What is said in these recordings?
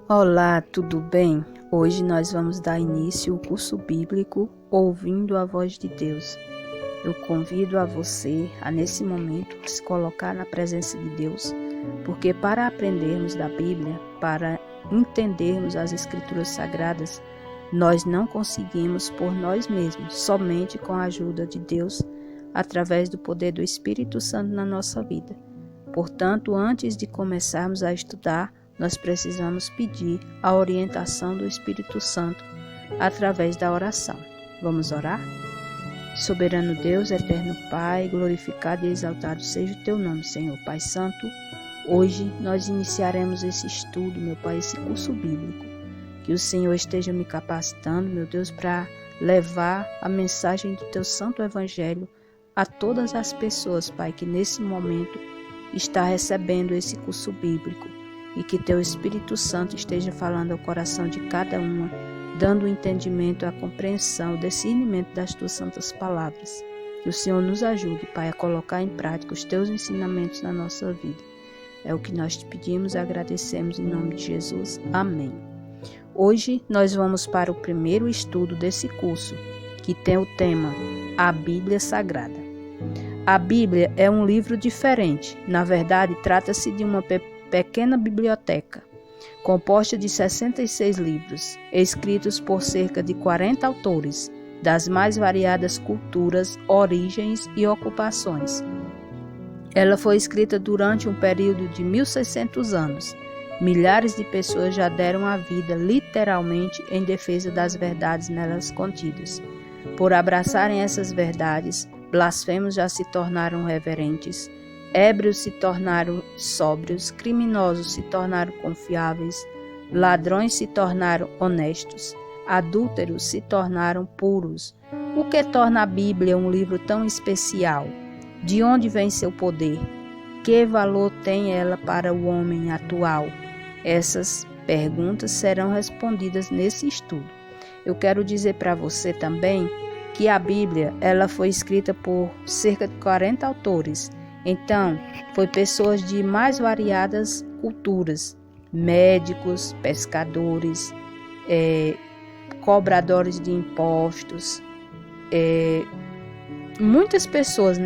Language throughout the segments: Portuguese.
Olá, tudo bem? Hoje nós vamos dar início ao curso bíblico Ouvindo a Voz de Deus. Eu convido a você a nesse momento se colocar na presença de Deus, porque para aprendermos da Bíblia, para entendermos as Escrituras Sagradas, nós não conseguimos por nós mesmos, somente com a ajuda de Deus, através do poder do Espírito Santo na nossa vida. Portanto, antes de começarmos a estudar, nós precisamos pedir a orientação do Espírito Santo através da oração. Vamos orar? Soberano Deus, eterno Pai, glorificado e exaltado seja o Teu nome, Senhor Pai Santo. Hoje nós iniciaremos esse estudo, meu Pai, esse curso bíblico. Que o Senhor esteja me capacitando, meu Deus, para levar a mensagem do Teu Santo Evangelho a todas as pessoas, Pai, que nesse momento está recebendo esse curso bíblico. E que Teu Espírito Santo esteja falando ao coração de cada uma, dando o entendimento, a compreensão, o discernimento das Tuas santas palavras. Que o Senhor nos ajude, Pai, a colocar em prática os Teus ensinamentos na nossa vida. É o que nós te pedimos e agradecemos em nome de Jesus. Amém. Hoje nós vamos para o primeiro estudo desse curso, que tem o tema A Bíblia Sagrada. A Bíblia é um livro diferente. Na verdade, trata-se de uma pequena biblioteca, composta de 66 livros, escritos por cerca de 40 autores, das mais variadas culturas, origens e ocupações. Ela foi escrita durante um período de 1.600 anos. Milhares de pessoas já deram a vida, literalmente, em defesa das verdades nelas contidas. Por abraçarem essas verdades, blasfemos já se tornaram reverentes, ébrios se tornaram sóbrios, criminosos se tornaram confiáveis, ladrões se tornaram honestos, adúlteros se tornaram puros. O que torna a Bíblia um livro tão especial? De onde vem seu poder? Que valor tem ela para o homem atual? Essas perguntas serão respondidas nesse estudo. Eu quero dizer para você também que a Bíblia ela foi escrita por cerca de 40 autores. Então, foi pessoas de mais variadas culturas, médicos, pescadores, cobradores de impostos, muitas pessoas,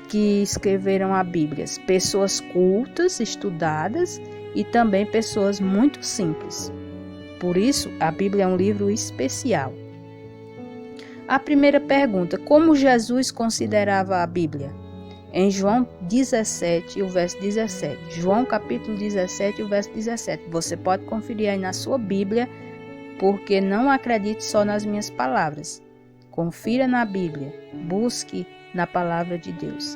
que escreveram a Bíblia, pessoas cultas, estudadas e também pessoas muito simples. Por isso, a Bíblia é um livro especial. A primeira pergunta: como Jesus considerava a Bíblia? Em João 17, o verso 17. João capítulo 17, o verso 17. Você pode conferir aí na sua Bíblia, porque não acredite só nas minhas palavras. Confira na Bíblia, busque na palavra de Deus.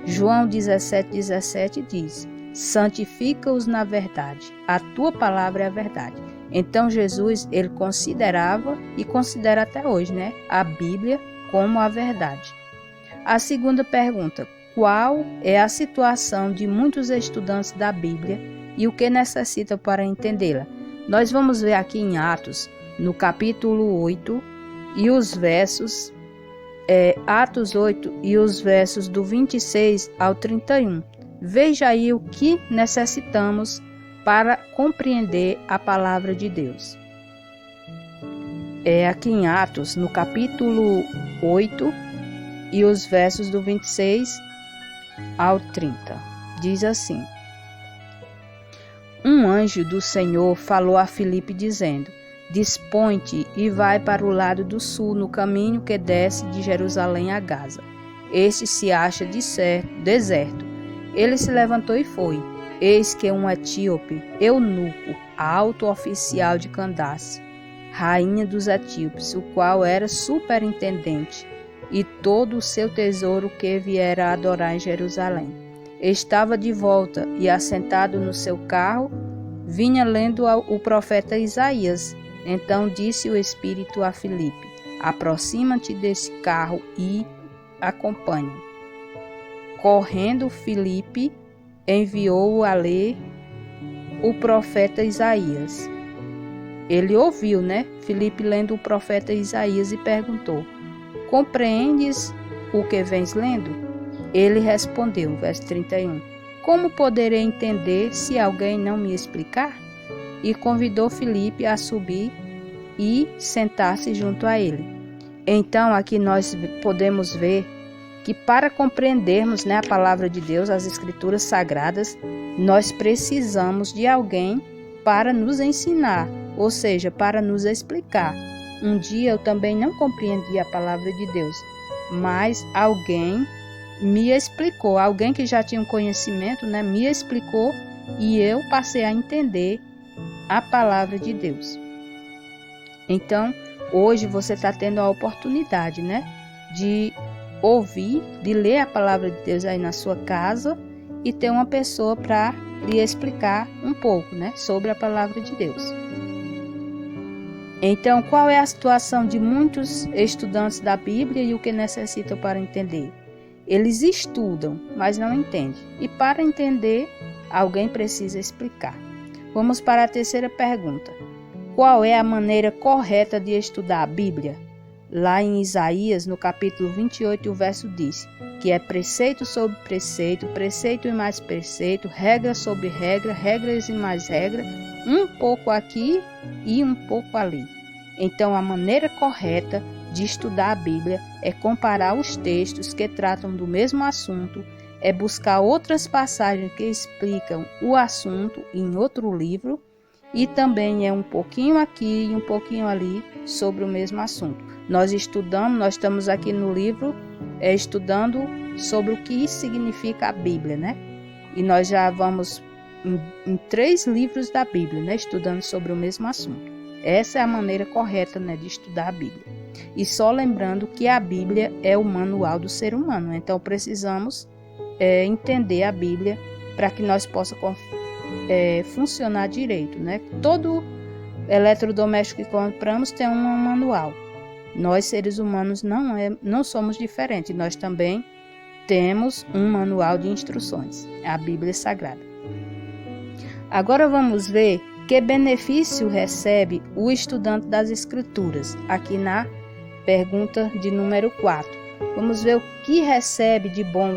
João 17, 17 diz: santifica-os na verdade, a tua palavra é a verdade. Então Jesus, ele considerava e considera até hoje, a Bíblia como a verdade. A segunda pergunta: qual é a situação de muitos estudantes da Bíblia e o que necessitam para entendê-la? Nós vamos ver aqui em Atos, no capítulo 8, e os versos, Atos 8 e os versos do 26 ao 31. Veja aí o que necessitamos para compreender a palavra de Deus. Aqui em Atos, no capítulo 8 e os versos do 26 ao 30. Diz assim: um anjo do Senhor falou a Filipe dizendo: dispõe-te e vai para o lado do sul, no caminho que desce de Jerusalém a Gaza. Este se acha deserto. Ele se levantou e foi. Eis que um etíope, eunuco, alto oficial de Candace, rainha dos etíopes, o qual era superintendente, e todo o seu tesouro que viera a adorar em Jerusalém, estava de volta e, assentado no seu carro, vinha lendo o profeta Isaías. Então disse o Espírito a Filipe: aproxima-te desse carro e acompanha. Correndo, Filipe enviou-o a ler o profeta Isaías. Ele ouviu, Filipe lendo o profeta Isaías e perguntou: compreendes o que vens lendo? Ele respondeu, verso 31, como poderei entender se alguém não me explicar? e convidou Filipe a subir e sentar-se junto a ele. Então, aqui nós podemos ver que para compreendermos, a palavra de Deus, as Escrituras Sagradas, nós precisamos de alguém para nos ensinar, ou seja, para nos explicar. Um dia eu também não compreendia a palavra de Deus, mas alguém me explicou, alguém que já tinha um conhecimento, me explicou e eu passei a entender a palavra de Deus. Então, hoje você está tendo a oportunidade, de ouvir, de ler a palavra de Deus aí na sua casa e ter uma pessoa para lhe explicar um pouco, sobre a palavra de Deus. Então, qual é a situação de muitos estudantes da Bíblia e o que necessitam para entender? Eles estudam, mas não entendem. E para entender, alguém precisa explicar. Vamos para a terceira pergunta. Qual é a maneira correta de estudar a Bíblia? Lá em Isaías, no capítulo 28, o verso diz que é preceito sobre preceito, preceito e mais preceito, regra sobre regra, regras e mais regra, um pouco aqui e um pouco ali. Então, a maneira correta de estudar a Bíblia é comparar os textos que tratam do mesmo assunto, é buscar outras passagens que explicam o assunto em outro livro e também é um pouquinho aqui e um pouquinho ali sobre o mesmo assunto. Nós estamos aqui no livro estudando sobre o que significa a Bíblia, E nós já vamos em 3 livros da Bíblia, estudando sobre o mesmo assunto. Essa é a maneira correta, de estudar a Bíblia. E só lembrando que a Bíblia é o manual do ser humano, então precisamos entender a Bíblia para que nós possamos funcionar direito, Todo eletrodoméstico que compramos tem um manual. Nós, seres humanos, não somos diferentes, nós também temos um manual de instruções, a Bíblia Sagrada. Agora vamos ver que benefício recebe o estudante das Escrituras, aqui na pergunta de número 4. Vamos ver o que recebe de bom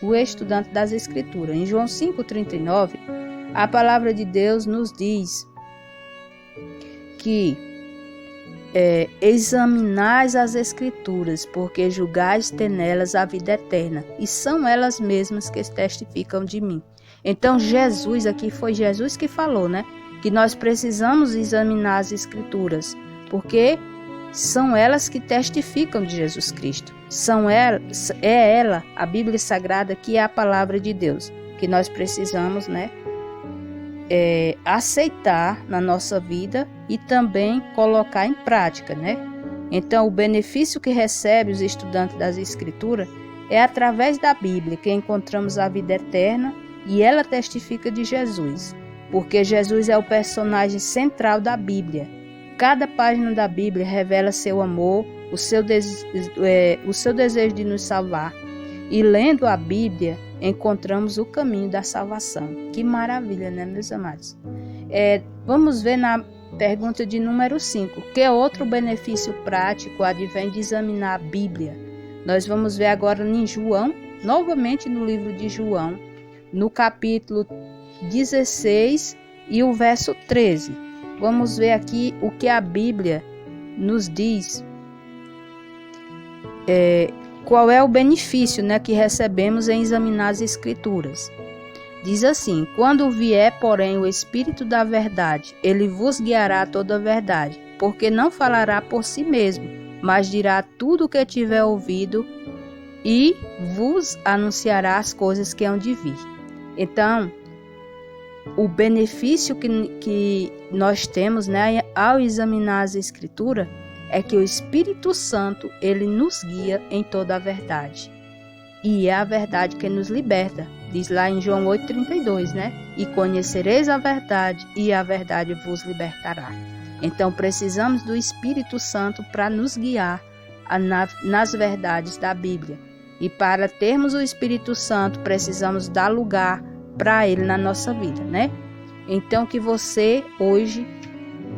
o estudante das Escrituras. Em João 5,39, a palavra de Deus nos diz que examinais as Escrituras, porque julgais ter nelas a vida eterna, e são elas mesmas que testificam de mim. Então, foi Jesus que falou, que nós precisamos examinar as Escrituras, porque são elas que testificam de Jesus Cristo. É ela, a Bíblia Sagrada, que é a palavra de Deus, que nós precisamos, aceitar na nossa vida e também colocar em prática, Então, o benefício que recebe os estudantes das Escrituras é através da Bíblia que encontramos a vida eterna e ela testifica de Jesus, porque Jesus é o personagem central da Bíblia. Cada página da Bíblia revela seu amor, o seu desejo de nos salvar. E lendo a Bíblia, encontramos o caminho da salvação. Que maravilha, meus amados? Vamos ver na pergunta de número 5. Que outro benefício prático advém de examinar a Bíblia? Nós vamos ver agora em João, novamente no livro de João, no capítulo 16 e o verso 13. Vamos ver aqui o que a Bíblia nos diz. Qual é o benefício, que recebemos em examinar as Escrituras? Diz assim: quando vier, porém, o Espírito da verdade, ele vos guiará a toda a verdade, porque não falará por si mesmo, mas dirá tudo o que tiver ouvido e vos anunciará as coisas que hão de vir. Então, o benefício que nós temos, ao examinar as Escrituras, é que o Espírito Santo, ele nos guia em toda a verdade. E é a verdade que nos liberta. Diz lá em João 8,32, E conhecereis a verdade, e a verdade vos libertará. Então, precisamos do Espírito Santo para nos guiar nas verdades da Bíblia. E para termos o Espírito Santo, precisamos dar lugar para ele na nossa vida, Então, que você hoje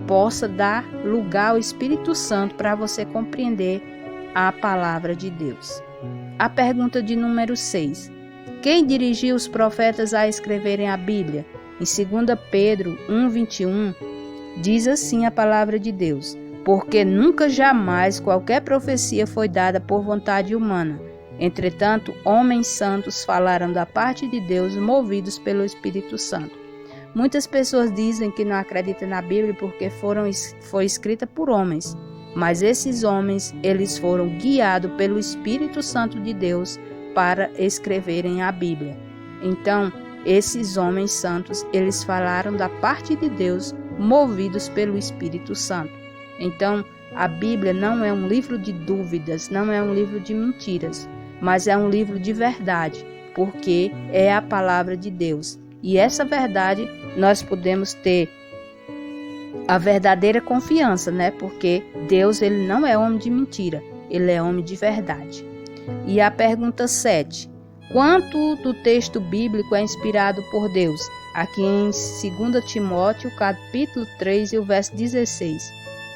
possa dar lugar ao Espírito Santo para você compreender a palavra de Deus. A pergunta de número 6. Quem dirigiu os profetas a escreverem a Bíblia? Em 2 Pedro 1:21, diz assim a palavra de Deus: porque nunca jamais qualquer profecia foi dada por vontade humana. Entretanto, homens santos falaram da parte de Deus, movidos pelo Espírito Santo. Muitas pessoas dizem que não acreditam na Bíblia porque foi escrita por homens, mas esses homens, eles foram guiados pelo Espírito Santo de Deus para escreverem a Bíblia. Então, esses homens santos, eles falaram da parte de Deus, movidos pelo Espírito Santo. Então, a Bíblia não é um livro de dúvidas, não é um livro de mentiras, mas é um livro de verdade, porque é a palavra de Deus. E essa verdade nós podemos ter a verdadeira confiança, né? Porque Deus, ele não é homem de mentira, ele é homem de verdade. E a pergunta 7. Quanto do texto bíblico é inspirado por Deus? Aqui em 2 Timóteo, capítulo 3 e o verso 16.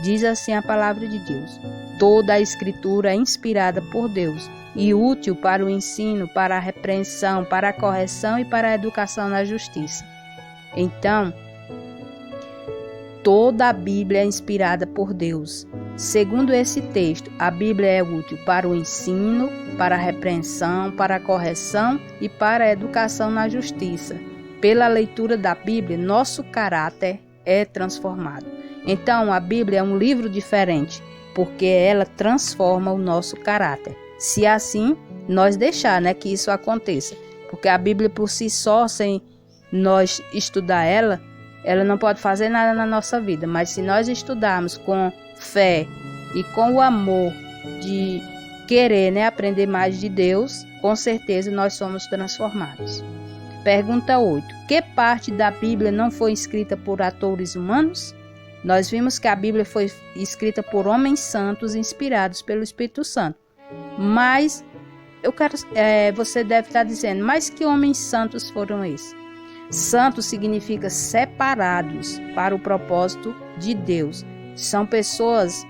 Diz assim a palavra de Deus: toda a escritura é inspirada por Deus e útil para o ensino, para a repreensão, para a correção e para a educação na justiça. Então, toda a Bíblia é inspirada por Deus. Segundo esse texto, a Bíblia é útil para o ensino, para a repreensão, para a correção e para a educação na justiça. Pela leitura da Bíblia, nosso caráter é transformado. Então, a Bíblia é um livro diferente, porque ela transforma o nosso caráter. Se assim nós deixar, que isso aconteça. Porque a Bíblia por si só, sem nós estudar ela não pode fazer nada na nossa vida. Mas se nós estudarmos com fé e com o amor de querer aprender mais de Deus, com certeza nós somos transformados. Pergunta 8. Que parte da Bíblia não foi escrita por autores humanos? Nós vimos que a Bíblia foi escrita por homens santos inspirados pelo Espírito Santo. Mas você deve estar dizendo, mas que homens santos foram esses? Santos significa separados para o propósito de Deus. São pessoas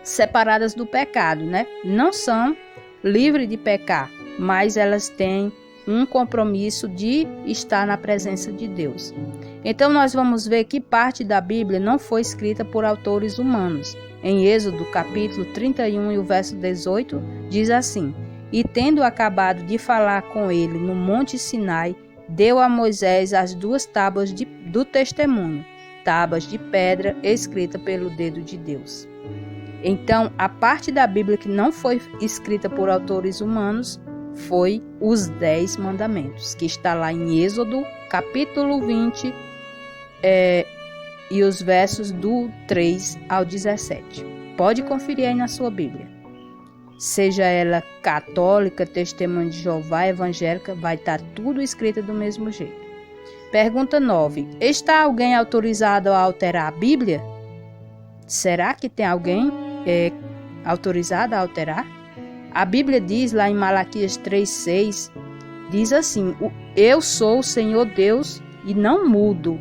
separadas do pecado, Não são livres de pecar, mas elas têm um compromisso de estar na presença de Deus. Então nós vamos ver que parte da Bíblia não foi escrita por autores humanos. Em Êxodo capítulo 31 e o verso 18 diz assim: e tendo acabado de falar com ele no monte Sinai, deu a Moisés as 2 tábuas do testemunho, tábuas de pedra escrita pelo dedo de Deus. Então, a parte da Bíblia que não foi escrita por autores humanos foi os 10 mandamentos, que está lá em Êxodo, capítulo 20, e os versos do 3 ao 17. Pode conferir aí na sua Bíblia. Seja ela católica, testemunha de Jeová, evangélica, vai estar tudo escrito do mesmo jeito. Pergunta 9. Está alguém autorizado a alterar a Bíblia? Será que tem alguém autorizado a alterar? A Bíblia diz lá em Malaquias 3:6, diz assim: eu sou o Senhor Deus e não mudo.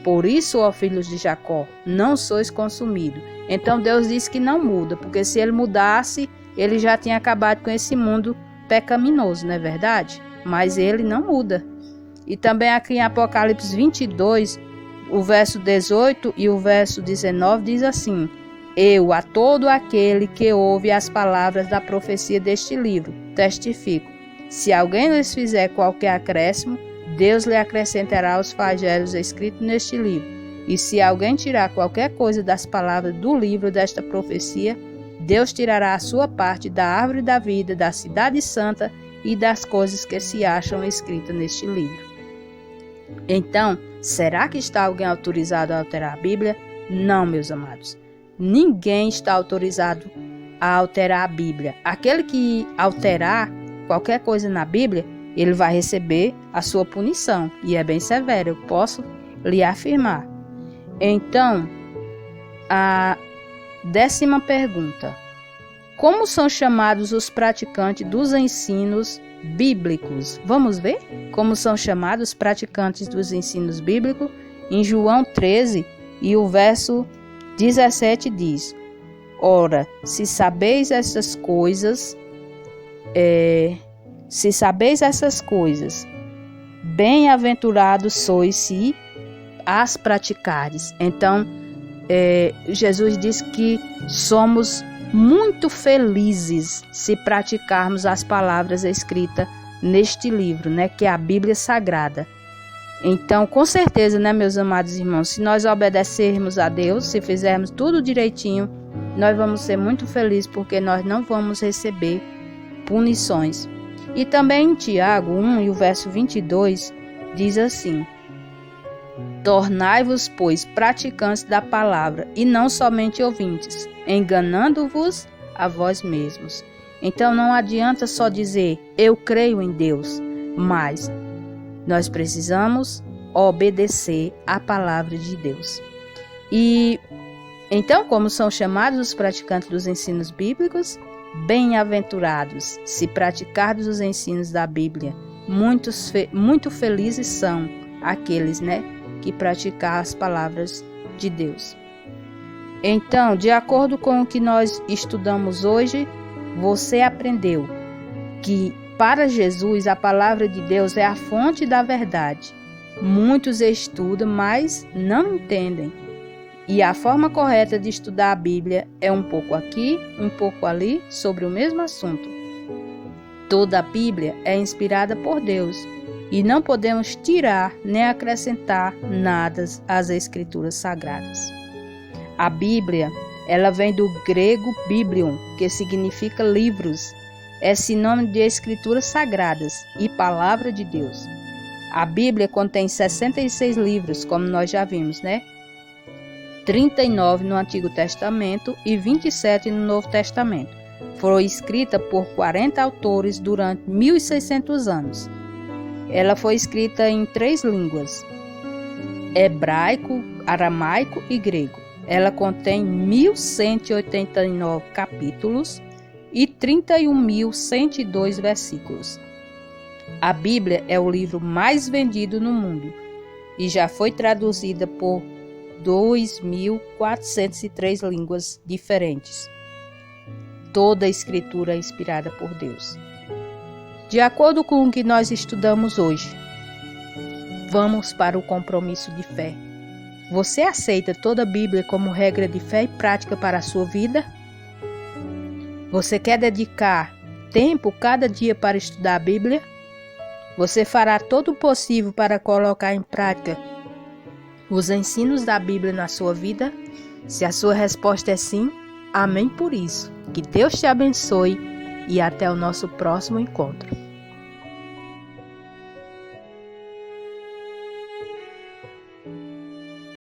Por isso, ó filhos de Jacó, não sois consumidos. Então Deus diz que não muda, porque se ele mudasse, ele já tinha acabado com esse mundo pecaminoso, não é verdade? Mas ele não muda. E também aqui em Apocalipse 22, o verso 18 e o verso 19 diz assim: eu, a todo aquele que ouve as palavras da profecia deste livro, testifico. Se alguém lhes fizer qualquer acréscimo, Deus lhe acrescentará os flagelos escritos neste livro. E se alguém tirar qualquer coisa das palavras do livro desta profecia, Deus tirará a sua parte da árvore da vida, da cidade santa e das coisas que se acham escritas neste livro. Então, será que está alguém autorizado a alterar a Bíblia? Não, meus amados. Ninguém está autorizado a alterar a Bíblia. Aquele que alterar qualquer coisa na Bíblia, ele vai receber a sua punição. E é bem severa, eu posso lhe afirmar. Então, a 10ª pergunta. Como são chamados os praticantes dos ensinos bíblicos? Vamos ver como são chamados os praticantes dos ensinos bíblicos? Em João 13 e o verso 17 diz: ora, se sabeis essas coisas, Bem-aventurados sois se as praticares. Então, Jesus diz que somos muito felizes se praticarmos as palavras escritas neste livro, né, que é a Bíblia Sagrada. Então, com certeza, né, meus amados irmãos, se nós obedecermos a Deus, se fizermos tudo direitinho, nós vamos ser muito felizes, porque nós não vamos receber punições. E também em Tiago 1 e o verso 22 diz assim: tornai-vos, pois, praticantes da palavra, e não somente ouvintes, enganando-vos a vós mesmos. Então não adianta só dizer, eu creio em Deus, mas nós precisamos obedecer à palavra de Deus. E então, como são chamados os praticantes dos ensinos bíblicos? Bem-aventurados, se praticardes os ensinos da Bíblia. Muito felizes são aqueles, né, que praticam as palavras de Deus. Então, de acordo com o que nós estudamos hoje, você aprendeu que para Jesus a palavra de Deus é a fonte da verdade. Muitos estudam, mas não entendem. E a forma correta de estudar a Bíblia é um pouco aqui, um pouco ali, sobre o mesmo assunto. Toda a Bíblia é inspirada por Deus e não podemos tirar nem acrescentar nada às Escrituras Sagradas. A Bíblia, ela vem do grego biblion, que significa livros. É sinônimo de Escrituras Sagradas e Palavra de Deus. A Bíblia contém 66 livros, como nós já vimos, né? 39 no Antigo Testamento e 27 no Novo Testamento. Foi escrita por 40 autores durante 1.600 anos. Ela foi escrita em 3 línguas: hebraico, aramaico e grego. Ela contém 1.189 capítulos e 31.102 versículos. A Bíblia é o livro mais vendido no mundo e já foi traduzida por 2.403 línguas diferentes. Toda a escritura é inspirada por Deus. De acordo com o que nós estudamos hoje, vamos para o compromisso de fé. Você aceita toda a Bíblia como regra de fé e prática para a sua vida? Você quer dedicar tempo cada dia para estudar a Bíblia? Você fará todo o possível para colocar em prática os ensinos da Bíblia na sua vida? Se a sua resposta é sim, amém por isso. Que Deus te abençoe e até o nosso próximo encontro.